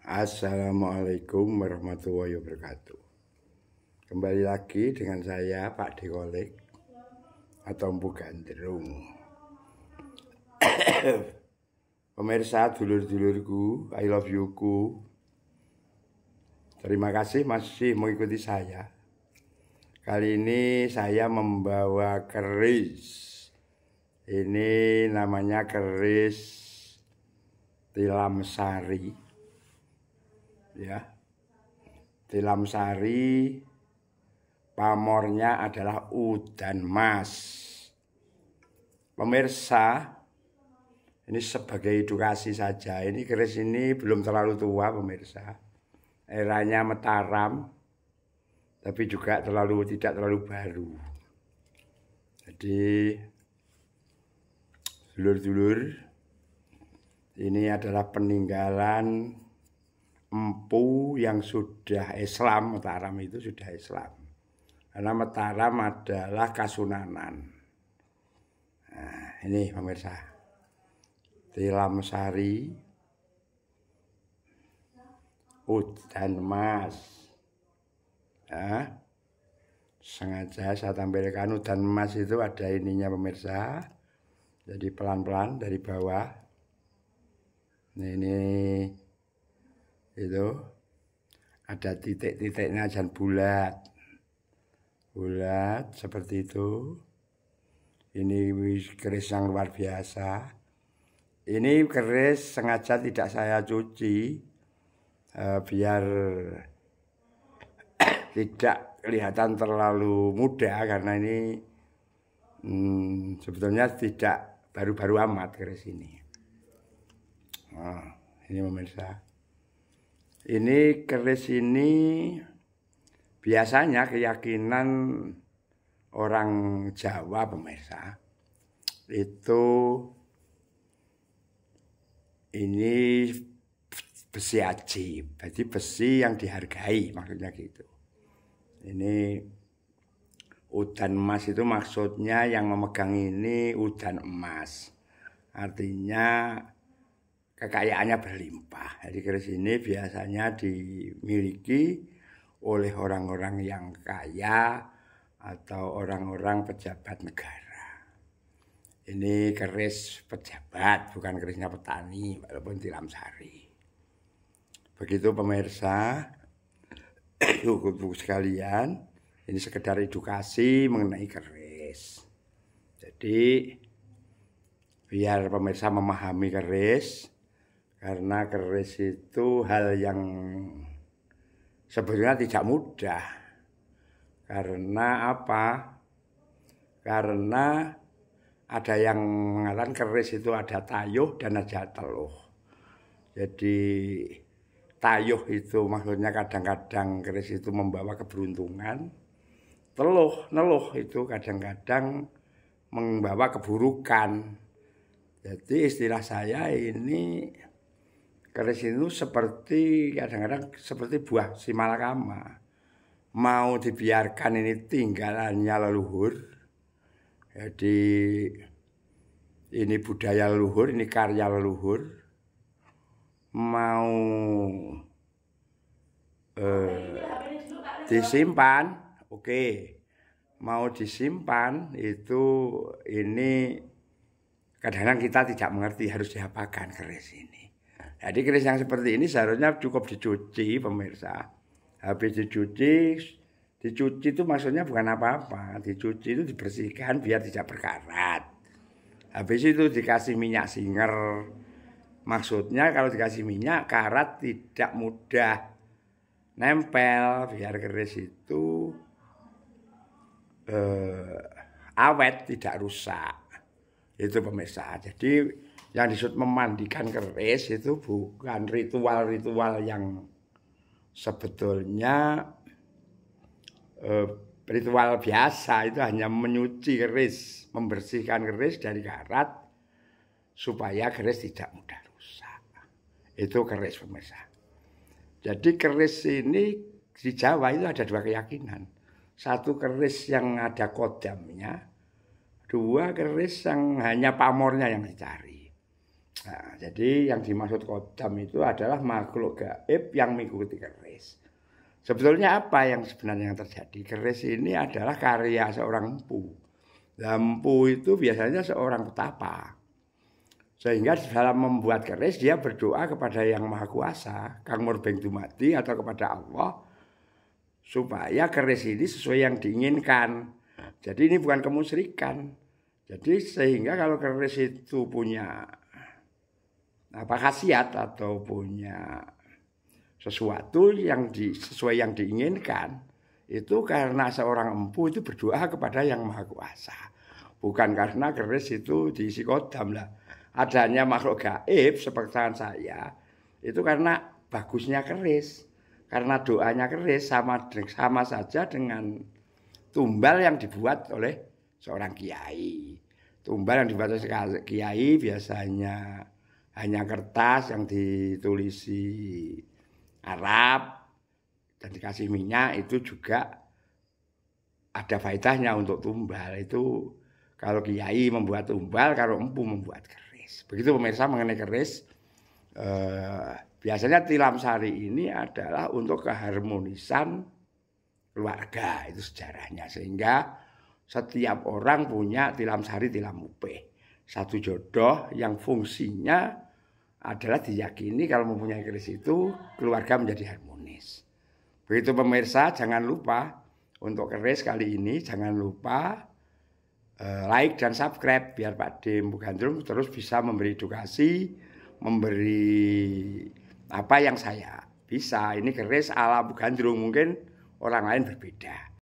Assalamualaikum warahmatullahi wabarakatuh. Kembali lagi dengan saya Pak Dekolek atau Mpu Gandrung. Pemirsa, dulur-dulurku, I love you-ku. Terima kasih masih mengikuti saya. Kali ini saya membawa keris. Ini namanya keris tilam sari. Ya, tilam sari, pamornya adalah udan mas. Pemirsa, ini sebagai edukasi saja. Ini keris ini belum terlalu tua, pemirsa. Eranya Mataram, tapi juga tidak terlalu baru. Jadi, dulur-dulur, ini adalah peninggalan empu yang sudah Islam. Mataram itu sudah Islam. Karena Mataram adalah Kasunanan. Nah, ini pemirsa. Tilam sari, udan mas. Nah, sengaja saya tampilkan udan emas itu ada ininya pemirsa. Jadi pelan-pelan dari bawah. Ini itu ada titik-titiknya dan bulat seperti itu. Ini keris yang luar biasa. Ini keris sengaja tidak saya cuci biar tidak kelihatan terlalu muda, karena ini sebetulnya tidak baru-baru amat keris ini. Nah, ini pemirsa. Ini keris ini biasanya keyakinan orang Jawa, pemirsa, itu ini besi ajib, jadi besi yang dihargai, maksudnya gitu. Ini udan emas itu maksudnya yang memegang ini udan emas, artinya kekayaannya berlimpah. Jadi keris ini biasanya dimiliki oleh orang-orang yang kaya atau orang-orang pejabat negara. Ini keris pejabat, bukan kerisnya petani, walaupun tilam sari. Begitu pemirsa, buku sekalian, ini sekedar edukasi mengenai keris. Jadi biar pemirsa memahami keris, karena keris itu hal yang sebetulnya tidak mudah. Karena apa? Karena ada yang mengatakan keris itu ada tayuh dan ada teluh. Jadi tayuh itu maksudnya kadang-kadang keris itu membawa keberuntungan. Neluh itu kadang-kadang membawa keburukan. Jadi istilah saya ini, keris itu seperti kadang-kadang seperti buah simalakama. Mau dibiarkan ini tinggalannya leluhur. Jadi ini budaya leluhur, ini karya leluhur. Mau disimpan, oke. Mau disimpan itu ini kadang-kadang kita tidak mengerti harus diapakan keris ini. Jadi keris yang seperti ini seharusnya cukup dicuci, pemirsa. Habis dicuci itu maksudnya bukan apa-apa. Dicuci itu dibersihkan biar tidak berkarat. Habis itu dikasih minyak singer. Maksudnya kalau dikasih minyak, karat tidak mudah nempel, biar keris itu awet, tidak rusak. Itu pemirsa. Jadi yang disebut memandikan keris itu bukan ritual-ritual yang sebetulnya ritual biasa. Itu hanya menyuci keris, membersihkan keris dari karat supaya keris tidak mudah rusak. Itu keris, pemirsa. Jadi keris ini di Jawa itu ada dua keyakinan. Satu keris yang ada kodamnya, dua keris yang hanya pamornya yang dicari. Nah, jadi yang dimaksud kodam itu adalah makhluk gaib yang mengikuti keris. Sebetulnya apa yang sebenarnya yang terjadi? Keris ini adalah karya seorang empu. Empu itu biasanya seorang petapa. Sehingga dalam membuat keris dia berdoa kepada Yang Maha Kuasa, Kang Murbeng Dumadi atau kepada Allah supaya keris ini sesuai yang diinginkan. Jadi ini bukan kemusyrikan. Jadi sehingga kalau keris itu punya khasiat atau punya sesuatu yang sesuai yang diinginkan, itu karena seorang empu itu berdoa kepada Yang Maha Kuasa. Bukan karena keris itu diisi kodam lah. Adanya makhluk gaib seperti tangan saya itu karena bagusnya keris, karena doanya keris sama saja dengan tumbal yang dibuat oleh seorang kiai. Tumbal yang dibuat oleh kiai biasanya hanya kertas yang ditulisi Arab dan dikasih minyak. Itu juga ada faedahnya untuk tumbal. Itu kalau kiai membuat tumbal, kalau empu membuat keris. Begitu pemirsa mengenai keris. Biasanya tilam sari ini adalah untuk keharmonisan keluarga, itu sejarahnya. Sehingga setiap orang punya tilam sari, tilam upeh. Satu jodoh yang fungsinya adalah diyakini kalau mempunyai keris itu keluarga menjadi harmonis. Begitu pemirsa, jangan lupa untuk keris kali ini jangan lupa like dan subscribe biar Pak D Empu Gandrung terus bisa memberi edukasi, memberi apa yang saya bisa. Ini keris ala Empu Gandrung, mungkin orang lain berbeda.